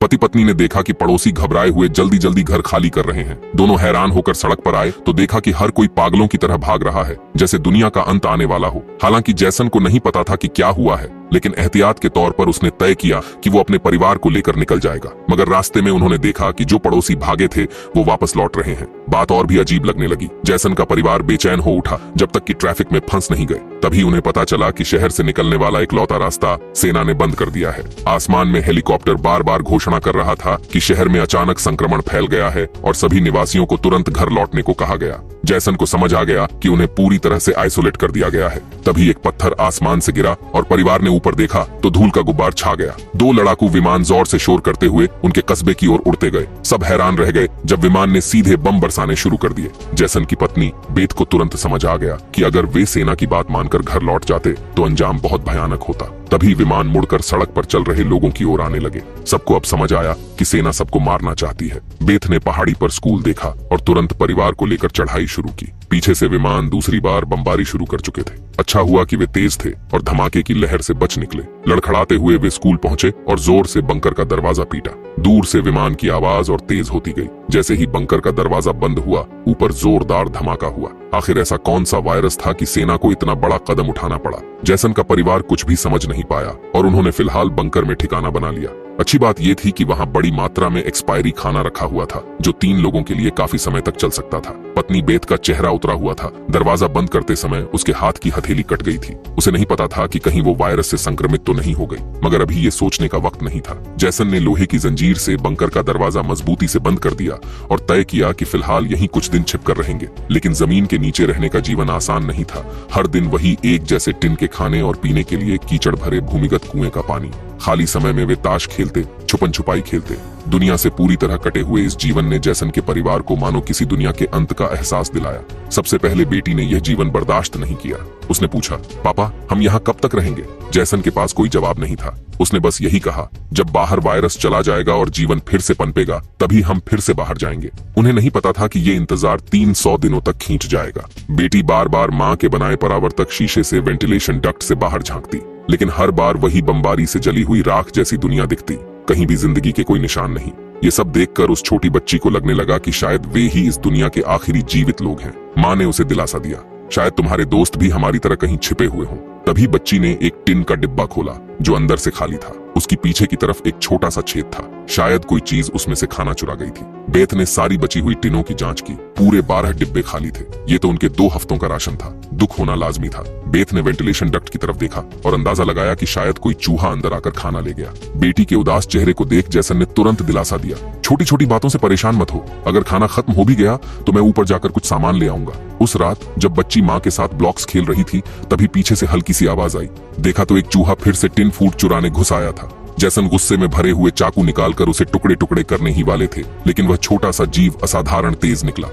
पति पत्नी ने देखा कि पड़ोसी घबराए हुए जल्दी जल्दी घर खाली कर रहे हैं। दोनों हैरान होकर सड़क पर आए तो देखा कि हर कोई पागलों की तरह भाग रहा है, जैसे दुनिया का अंत आने वाला हो। हालांकि जैसन को नहीं पता था कि क्या हुआ है, लेकिन एहतियात के तौर पर उसने तय किया कि वो अपने परिवार को लेकर निकल जाएगा। मगर रास्ते में उन्होंने देखा कि जो पड़ोसी भागे थे वो वापस लौट रहे हैं। बात और भी अजीब लगने लगी। जैसन का परिवार बेचैन हो उठा जब तक कि ट्रैफिक में फंस नहीं गए। तभी उन्हें पता चला कि शहर से निकलने वाला इकलौता रास्ता सेना ने बंद कर दिया है। आसमान में हेलीकॉप्टर बार बार घोषणा कर रहा था कि शहर में अचानक संक्रमण फैल गया है और सभी निवासियों को तुरंत घर लौटने को कहा गया। जैसन को समझ आ गया कि उन्हें पूरी तरह से आइसोलेट कर दिया गया है। तभी एक पत्थर आसमान से गिरा और परिवार ने ऊपर देखा तो धूल का गुब्बार छा गया। 2 लड़ाकू विमान जोर से शोर करते हुए उनके कस्बे की ओर उड़ते गए। सब हैरान रह गए जब विमान ने सीधे बम बरसाने शुरू कर दिए। जैसन की पत्नी बेथ को तुरंत समझ आ गया कि अगर वे सेना की बात मानकर घर लौट जाते तो अंजाम बहुत भयानक होता। तभी विमान मुड़कर सड़क पर चल रहे लोगों की ओर आने लगे। सबको अब समझ आया कि सेना सबको मारना चाहती है। बेथ ने पहाड़ी पर स्कूल देखा और तुरंत परिवार को लेकर चढ़ाई शुरू की। पीछे से विमान दूसरी बार बमबारी शुरू कर चुके थे। अच्छा हुआ कि वे तेज थे और धमाके की लहर से बच निकले। लड़खड़ाते हुए वे स्कूल पहुंचे और जोर से बंकर का दरवाजा पीटा। दूर से विमान की आवाज और तेज होती गई। जैसे ही बंकर का दरवाजा बंद हुआ, ऊपर जोरदार धमाका हुआ। आखिर ऐसा कौन सा वायरस था कि सेना को इतना बड़ा कदम उठाना पड़ा? जैसन का परिवार कुछ भी समझ नहीं पाया और उन्होंने फिलहाल बंकर में ठिकाना बना लिया। अच्छी बात यह थी कि वहां बड़ी मात्रा में एक्सपायरी खाना रखा हुआ था जो 3 लोगों के लिए काफी समय तक चल सकता था। पत्नी बेथ का चेहरा उतरा हुआ था। दरवाजा बंद करते समय उसके हाथ की हथेली कट गई थी। उसे नहीं पता था कि कहीं वो वायरस से संक्रमित तो नहीं हो गई, मगर अभी ये सोचने का वक्त नहीं था। जैसन ने लोहे की जंजीर से बंकर का दरवाजा मजबूती से बंद कर दिया और तय किया कि फिलहाल यहीं कुछ दिन छिपकर रहेंगे। लेकिन जमीन के नीचे रहने का जीवन आसान नहीं था। हर दिन वही एक जैसे टिन के खाने और पीने के लिए कीचड़ भरे भूमिगत कुएं का पानी। खाली समय में वे ताश खेलते, छुपन छुपाई खेलते। दुनिया से पूरी तरह कटे हुए इस जीवन ने जैसन के परिवार को मानो किसी दुनिया के अंत का एहसास दिलाया। सबसे पहले बेटी ने यह जीवन बर्दाश्त नहीं किया। उसने पूछा, पापा हम यहाँ कब तक रहेंगे? जैसन के पास कोई जवाब नहीं था। उसने बस यही कहा, जब बाहर वायरस चला जाएगा और जीवन फिर से पनपेगा तभी हम फिर से बाहर जाएंगे। उन्हें नहीं पता था कि ये इंतजार 300 दिनों तक खींच जाएगा। बेटी बार बार माँ के बनाए परावर्तक शीशे से वेंटिलेशन डक्ट से बाहर झांकती, लेकिन हर बार वही बमबारी से जली हुई राख जैसी दुनिया दिखती। कहीं भी जिंदगी के कोई निशान नहीं। ये सब देखकर उस छोटी बच्ची को लगने लगा कि शायद वे ही इस दुनिया के आखिरी जीवित लोग हैं। माँ ने उसे दिलासा दिया, शायद तुम्हारे दोस्त भी हमारी तरह कहीं छिपे हुए हों। तभी बच्ची ने एक टिन का डिब्बा खोला जो अंदर से खाली था। उसकी पीछे की तरफ एक छोटा सा छेद था। शायद कोई चीज उसमें से खाना चुरा गई थी। बेथ ने सारी बची हुई टिनों की जांच की। पूरे 12 डिब्बे खाली थे। ये तो उनके 2 हफ्तों का राशन था। दुख होना लाजमी था। बेथ ने वेंटिलेशन डक्ट की तरफ देखा और अंदाजा लगाया कि शायद कोई चूहा अंदर आकर खाना ले गया। बेटी के उदास चेहरे को देख जैसन ने तुरंत दिलासा दिया, छोटी छोटी बातों से परेशान मत हो। अगर खाना खत्म हो भी गया तो मैं ऊपर जाकर कुछ सामान ले आऊंगा। उस रात जब बच्ची माँ के साथ ब्लॉक्स खेल रही थी तभी पीछे से हल्की सी आवाज आई। देखा तो एक चूहा फिर से टिन फूड चुराने घुस आया था। जैसन गुस्से में भरे हुए चाकू निकालकर उसे टुकड़े टुकड़े करने ही वाले थे, लेकिन वह छोटा सा जीव असाधारण तेज निकला।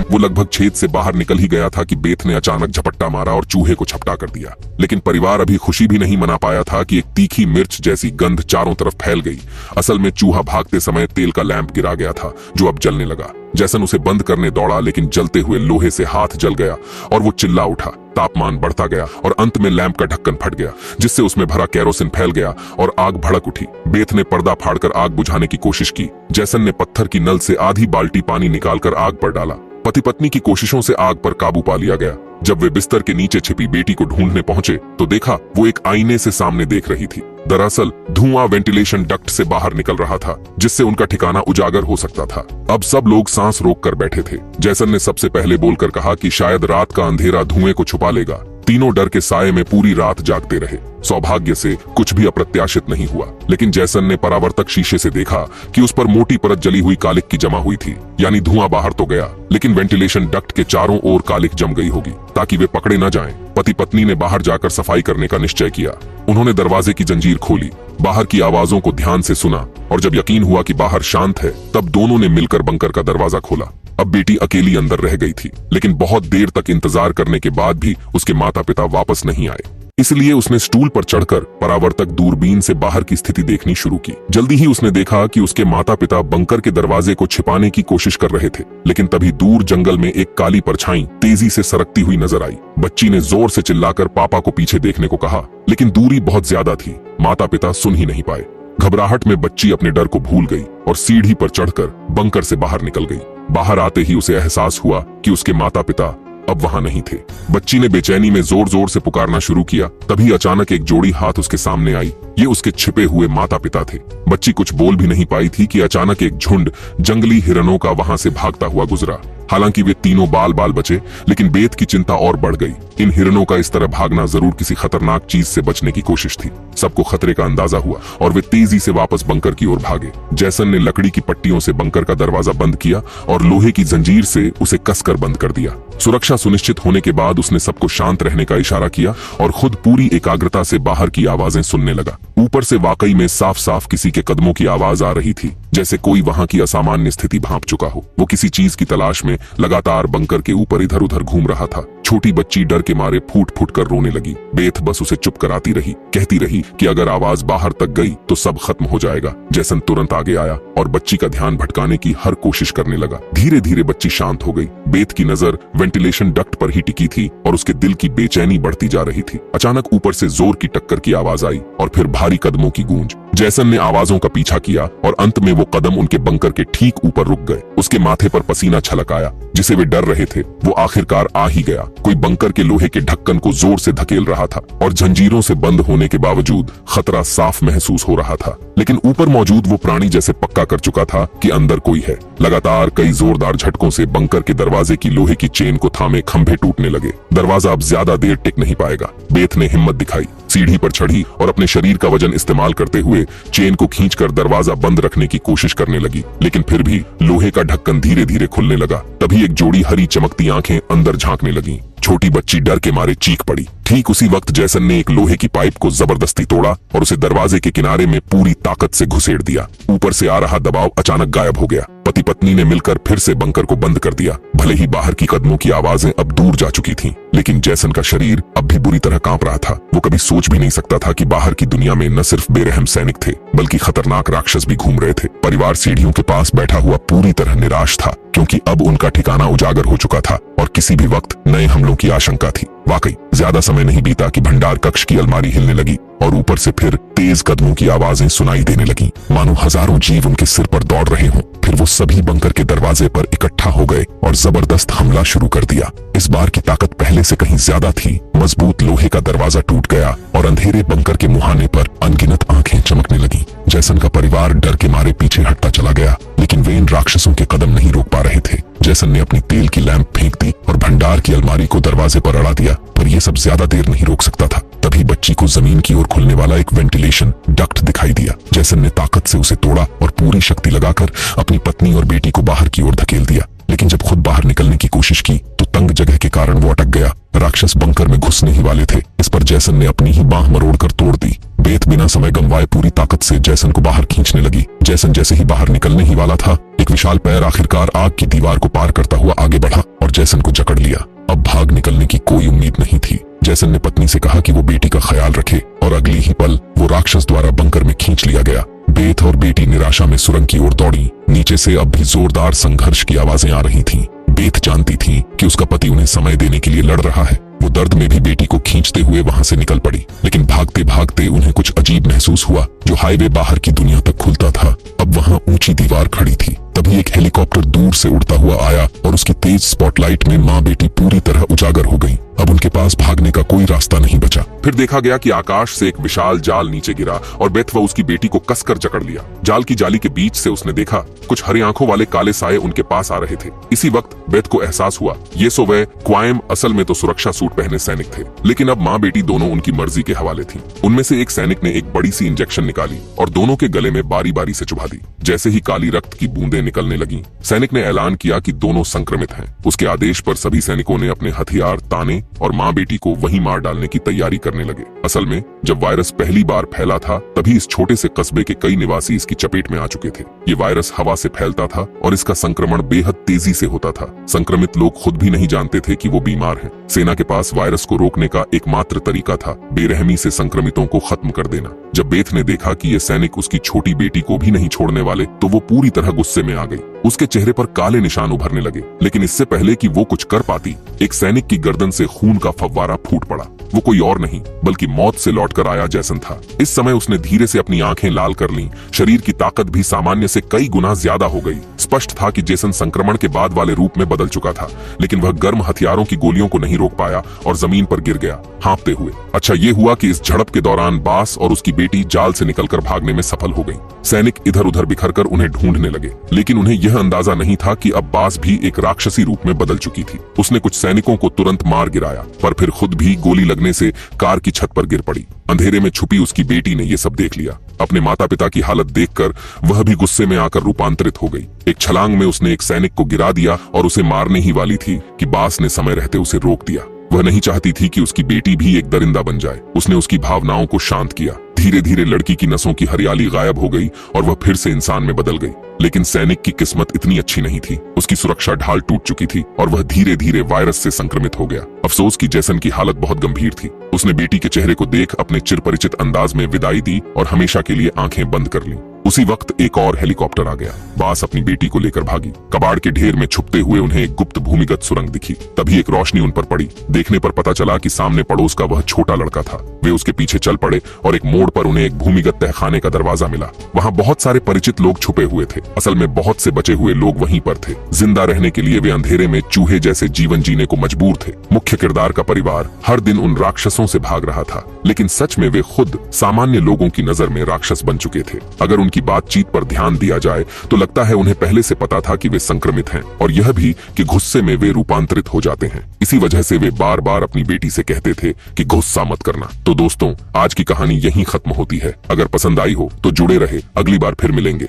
वो लगभग छेद से बाहर निकल ही गया था कि बेथ ने अचानक झपट्टा मारा और चूहे को झपटा कर दिया। लेकिन परिवार अभी खुशी भी नहीं मना पाया था कि एक तीखी मिर्च जैसी गंध चारों तरफ फैल गई। असल में चूहा भागते समय तेल का लैंप गिरा गया था जो अब जलने लगा। जैसन उसे बंद करने दौड़ा, लेकिन जलते हुए लोहे से हाथ जल गया और वो चिल्ला उठा। तापमान बढ़ता गया और अंत में लैंप का ढक्कन फट गया, जिससे उसमें भरा केरोसिन फैल गया और आग भड़क उठी। बेथ ने पर्दा फाड़कर आग बुझाने की कोशिश की। जैसन ने पत्थर की नल से आधी बाल्टी पानी निकालकर आग पर डाला। पति पत्नी की कोशिशों से आग पर काबू पा लिया गया। जब वे बिस्तर के नीचे छिपी बेटी को ढूंढने पहुंचे तो देखा वो एक आईने से सामने देख रही थी। दरअसल धुआं वेंटिलेशन डक्ट से बाहर निकल रहा था, जिससे उनका ठिकाना उजागर हो सकता था। अब सब लोग सांस रोक कर बैठे थे। जैसन ने सबसे पहले बोलकर कहा कि शायद रात का अंधेरा धुएं को छुपा लेगा। तीनों डर के साये में पूरी रात जागते रहे। सौभाग्य से कुछ भी अप्रत्याशित नहीं हुआ, लेकिन जैसन ने परावर्तक शीशे से देखा कि उस पर मोटी परत जली हुई कालिक की जमा हुई थी। यानी धुआं बाहर तो गया, लेकिन वेंटिलेशन डक्ट के चारों ओर कालिक जम गई होगी ताकि वे पकड़े न जाएं। पति पत्नी ने बाहर जाकर सफाई करने का निश्चय किया। उन्होंने दरवाजे की जंजीर खोली, बाहर की आवाजों को ध्यान से सुना और जब यकीन हुआ कि बाहर शांत है तब दोनों ने मिलकर बंकर का दरवाजा खोला। अब बेटी अकेली अंदर रह गई थी, लेकिन बहुत देर तक इंतजार करने के बाद भी उसके माता पिता वापस नहीं आए। इसलिए उसने स्टूल पर चढ़कर परावर्तक दूरबीन से बाहर की स्थिति देखनी शुरू की। जल्दी ही उसने देखा कि उसके माता पिता बंकर के दरवाजे को छिपाने की कोशिश कर रहे थे, लेकिन तभी दूर जंगल में एक काली परछाई तेजी से सरकती हुई नजर आई। बच्ची ने जोर से चिल्लाकर पापा को पीछे देखने को कहा, लेकिन दूरी बहुत ज्यादा थी, माता पिता सुन ही नहीं पाए। घबराहट में बच्ची अपने डर को भूल गई और सीढ़ी पर चढ़कर बंकर से बाहर निकल गई। बाहर आते ही उसे एहसास हुआ कि उसके माता पिता अब वहां नहीं थे। बच्ची ने बेचैनी में जोर जोर से पुकारना शुरू किया। तभी अचानक एक जोड़ी हाथ उसके सामने आई। ये उसके छिपे हुए माता पिता थे। बच्ची कुछ बोल भी नहीं पाई थी कि अचानक एक झुंड जंगली हिरणों का वहां से भागता हुआ गुजरा। हालांकि वे तीनों बाल बाल बचे, लेकिन बेत की चिंता और बढ़ गई। इन हिरणों का इस तरह भागना जरूर किसी खतरनाक चीज से बचने की कोशिश थी। सबको खतरे का अंदाजा हुआ और वे तेजी से वापस बंकर की ओर भागे। जैसन ने लकड़ी की पट्टियों से बंकर का दरवाजा बंद किया और लोहे की जंजीर से उसे कसकर बंद कर दिया। सुरक्षा सुनिश्चित होने के बाद उसने सबको शांत रहने का इशारा किया और खुद पूरी एकाग्रता से बाहर की आवाजें सुनने लगा। ऊपर से वाकई में साफ साफ किसी के कदमों की आवाज आ रही थी, जैसे कोई वहां की असामान्य स्थिति भांप चुका हो। वो किसी चीज की तलाश में लगातार बंकर के ऊपर इधर उधर घूम रहा था। छोटी बच्ची डर के मारे फूट फूट कर रोने लगी। बेथ बस उसे चुप कराती रही, कहती रही कि अगर आवाज बाहर तक गई तो सब खत्म हो जाएगा। जैसन तुरंत आगे आया और बच्ची का ध्यान भटकाने की हर कोशिश करने लगा। धीरे धीरे बच्ची शांत हो गई। बेथ की नजर वेंटिलेशन डक्ट पर ही टिकी थी और उसके दिल की बेचैनी बढ़ती जा रही थी। अचानक ऊपर से जोर की टक्कर की आवाज आई और फिर भारी कदमों की गूंज। जैसन ने आवाजों का पीछा किया और अंत में वो कदम उनके बंकर के ठीक ऊपर रुक गए। उसके माथे पर पसीना छलक आया। जिसे वे डर रहे थे वो आखिरकार आ ही गया। कोई बंकर के लोहे के ढक्कन को जोर से धकेल रहा था और जंजीरों से बंद होने के बावजूद खतरा साफ महसूस हो रहा था। लेकिन ऊपर मौजूद वो प्राणी जैसे पक्का कर चुका था कि अंदर कोई है। लगातार कई जोरदार झटकों से बंकर के दरवाजे की लोहे की चेन को थामे खंभे टूटने लगे। दरवाजा अब ज्यादा देर टिक नहीं पाएगा। बेथ ने हिम्मत दिखाई, सीढ़ी पर चढ़ी और अपने शरीर का वजन इस्तेमाल करते हुए चेन को खींचकर दरवाजा बंद रखने की कोशिश करने लगी। लेकिन फिर भी लोहे का ढक्कन धीरे धीरे खुलने लगा। तभी एक जोड़ी हरी चमकती आंखें अंदर झांकने लगीं। छोटी बच्ची डर के मारे चीख पड़ी। ठीक उसी वक्त जैसन ने एक लोहे की पाइप को जबरदस्ती तोड़ा और उसे दरवाजे के किनारे में पूरी ताकत से घुसेड़ दिया। ऊपर से आ रहा दबाव अचानक गायब हो गया। पति पत्नी ने मिलकर फिर से बंकर को बंद कर दिया। भले ही बाहर की कदमों की आवाजें अब दूर जा चुकी थीं, लेकिन जैसन का शरीर अब भी बुरी तरह कांप रहा था। वो कभी सोच भी नहीं सकता था कि बाहर की दुनिया में न सिर्फ बेरहम सैनिक थे, बल्कि खतरनाक राक्षस भी घूम रहे थे। परिवार सीढ़ियों के पास बैठा हुआ पूरी तरह निराश था, क्योंकि अब उनका ठिकाना उजागर हो चुका था और किसी भी वक्त नए हमलों की आशंका थी। वाकई ज्यादा समय नहीं बीता कि भंडार कक्ष की अलमारी हिलने लगी और ऊपर से फिर तेज कदमों की आवाजें सुनाई देने लगीं, मानो हजारों जीव उनके सिर पर दौड़ रहे हों। फिर वो सभी बंकर के दरवाजे पर इकट्ठा हो गए और जबरदस्त हमला शुरू कर दिया। इस बार की ताकत पहले से कहीं ज्यादा थी। मजबूत लोहे का दरवाजा टूट गया और अंधेरे बंकर के मुहाने पर अनगिनत आंखें चमकने लगीं। जैसन का परिवार डर के मारे पीछे हटता चला गया, लेकिन वे इन राक्षसों के कदम नहीं रोक पा रहे थे। जैसन ने अपनी तेल की लैंप फेंक दी और भंडार की अलमारी को दरवाजे पर अड़ा दिया, पर यह सब ज्यादा देर नहीं रोक सकता था। तभी बच्ची को जमीन की ओर खुलने वाला एक वेंटिलेशन डक्ट दिखाई दिया। जैसन ने ताकत से उसे तोड़ा और पूरी शक्ति लगाकर अपनी पत्नी और बेटी को बाहर की ओर धकेल दिया। लेकिन जब खुद बाहर निकलने की कोशिश की तो तंग जगह के कारण वो अटक गया। राक्षस बंकर में घुसने ही वाले थे। इस पर जैसन ने अपनी ही बांह मरोड़कर तोड़ दी। बेथ बिना समय गंवाए पूरी ताकत से जैसन को बाहर खींचने लगी। जैसन जैसे ही बाहर निकलने ही वाला था, एक विशाल पैर आखिरकार आग की दीवार को पार करता हुआ आगे बढ़ा और जैसन को जकड़ लिया। अब भाग निकलने की कोई उम्मीद नहीं थी। जैसन ने पत्नी से कहा कि वो बेटी का ख्याल रखे और अगली ही पल वो राक्षस द्वारा बंकर में खींच लिया गया। बेथ और बेटी निराशा में सुरंग की ओर दौड़ी। नीचे से अब भी जोरदार संघर्ष की आवाजें आ रही थीं। बेथ जानती थी कि उसका पति उन्हें समय देने के लिए लड़ रहा है। वो दर्द में भी बेटी को खींचते हुए वहां से निकल पड़ी, लेकिन भागते भागते उन्हें कुछ अजीब महसूस हुआ। जो हाईवे बाहर की दुनिया तक खुलता था, अब वहां ऊंची दीवार खड़ी थी। तभी एक हेलीकॉप्टर दूर से उड़ता हुआ आया और उसकी तेज स्पॉटलाइट में माँ बेटी पूरी तरह उजागर हो गई। अब उनके पास भागने का कोई रास्ता नहीं बचा। फिर देखा गया कि आकाश से एक विशाल जाल नीचे गिरा और बेथ व उसकी बेटी को कसकर जकड़ लिया। जाल की जाली के बीच से उसने देखा कुछ हरी आंखों वाले काले साये उनके पास आ रहे थे। इसी वक्त बेथ को एहसास हुआ ये सो वह क्वाइम असल में तो सुरक्षा सूट पहने सैनिक थे, लेकिन अब माँ बेटी दोनों उनकी मर्जी के हवाले थी। उनमें से एक सैनिक ने एक बड़ी सी इंजेक्शन निकाली और दोनों के गले में बारी बारी से चुभा दी। जैसे ही काली रक्त की बूंदें निकलने लगीं। सैनिक ने ऐलान किया कि दोनों संक्रमित हैं। उसके आदेश पर सभी सैनिकों ने अपने हथियार ताने और माँ बेटी को वहीं मार डालने की तैयारी करने लगे। असल में जब वायरस पहली बार फैला था तभी इस छोटे से कस्बे के कई निवासी इसकी चपेट में आ चुके थे। ये वायरस हवा से फैलता था और इसका संक्रमण बेहद तेजी से होता था। संक्रमित लोग खुद भी नहीं जानते थे कि वो बीमार हैं। सेना के पास वायरस को रोकने का एकमात्र तरीका था बेरहमी से संक्रमितों को खत्म कर देना। जब बेथ ने देखा कि ये सैनिक उसकी छोटी बेटी को भी नहीं छोड़ने वाले तो वो पूरी तरह गुस्से में आ गई। उसके चेहरे पर काले निशान उभरने लगे, लेकिन इससे पहले कि वो कुछ कर पाती, एक सैनिक की गर्दन से खून का फव्वारा फूट पड़ा। वो कोई और नहीं बल्कि मौत से लौटकर आया जैसन था। इस समय उसने धीरे से अपनी आंखें लाल कर लीं। शरीर की ताकत भी सामान्य से कई गुना ज्यादा हो गई। स्पष्ट था कि जेसन संक्रमण के बाद वाले रूप में बदल चुका था, लेकिन वह गर्म हथियारों की गोलियों को नहीं रोक पाया और जमीन पर गिर गया हाँफते हुए। अच्छा ये हुआ कि इस झड़प के दौरान बास और उसकी बेटी जाल से निकलकर भागने में सफल हो गई। सैनिक इधर उधर बिखरकर उन्हें ढूंढने लगे, लेकिन उन्हें यह अंदाजा नहीं था कि अब बास भी एक राक्षसी रूप में बदल चुकी थी। उसने कुछ सैनिकों को तुरंत मार गिराया, पर फिर खुद भी गोली लगने से कार की छत पर गिर पड़ी। अंधेरे में छुपी उसकी बेटी ने यह सब देख लिया। अपने माता पिता की हालत देखकर वह भी गुस्से में आकर रूपांतरित हो गई। एक छलांग में उसने एक सैनिक को गिरा दिया और उसे मारने ही वाली थी कि बास ने समय रहते उसे रोक दिया। वह नहीं चाहती थी कि उसकी बेटी भी एक दरिंदा बन जाए। उसने उसकी भावनाओं को शांत किया। धीरे धीरे लड़की की नसों की हरियाली गायब हो गई और वह फिर से इंसान में बदल गई। लेकिन सैनिक की किस्मत इतनी अच्छी नहीं थी। उसकी सुरक्षा ढाल टूट चुकी थी और वह धीरे धीरे वायरस से संक्रमित हो गया। अफसोस कि जैसन की हालत बहुत गंभीर थी। उसने बेटी के चेहरे को देख अपने चिरपरिचित अंदाज में विदाई दी और हमेशा के लिए आंखें बंद कर लीं। उसी वक्त एक और हेलीकॉप्टर आ गया। बास अपनी बेटी को लेकर भागी। कबाड़ के ढेर में छुपते हुए उन्हें एक गुप्त भूमिगत सुरंग दिखी। तभी एक रोशनी उन पर पड़ी। देखने पर पता चला कि सामने पड़ोस का वह छोटा लड़का था। वे उसके पीछे चल पड़े और एक मोड़ पर उन्हें एक भूमिगत तहखाने का दरवाजा मिला। वहाँ बहुत सारे परिचित लोग छुपे हुए थे। असल में बहुत से बचे हुए लोग वहीं पर थे। जिंदा रहने के लिए वे अंधेरे में चूहे जैसे जीवन जीने को मजबूर थे। मुख्य किरदार का परिवार हर दिन उन राक्षसों से भाग रहा था, लेकिन सच में वे खुद सामान्य लोगों की नजर में राक्षस बन चुके थे। अगर उनकी बातचीत पर ध्यान दिया जाए तो लगता है उन्हें पहले से पता था कि वे संक्रमित हैं, और यह भी कि गुस्से में वे रूपांतरित हो जाते हैं। इसी वजह से वे बार बार अपनी बेटी से कहते थे कि गुस्सा मत करना। तो दोस्तों, आज की कहानी यहीं खत्म होती है। अगर पसंद आई हो तो जुड़े रहे, अगली बार फिर मिलेंगे।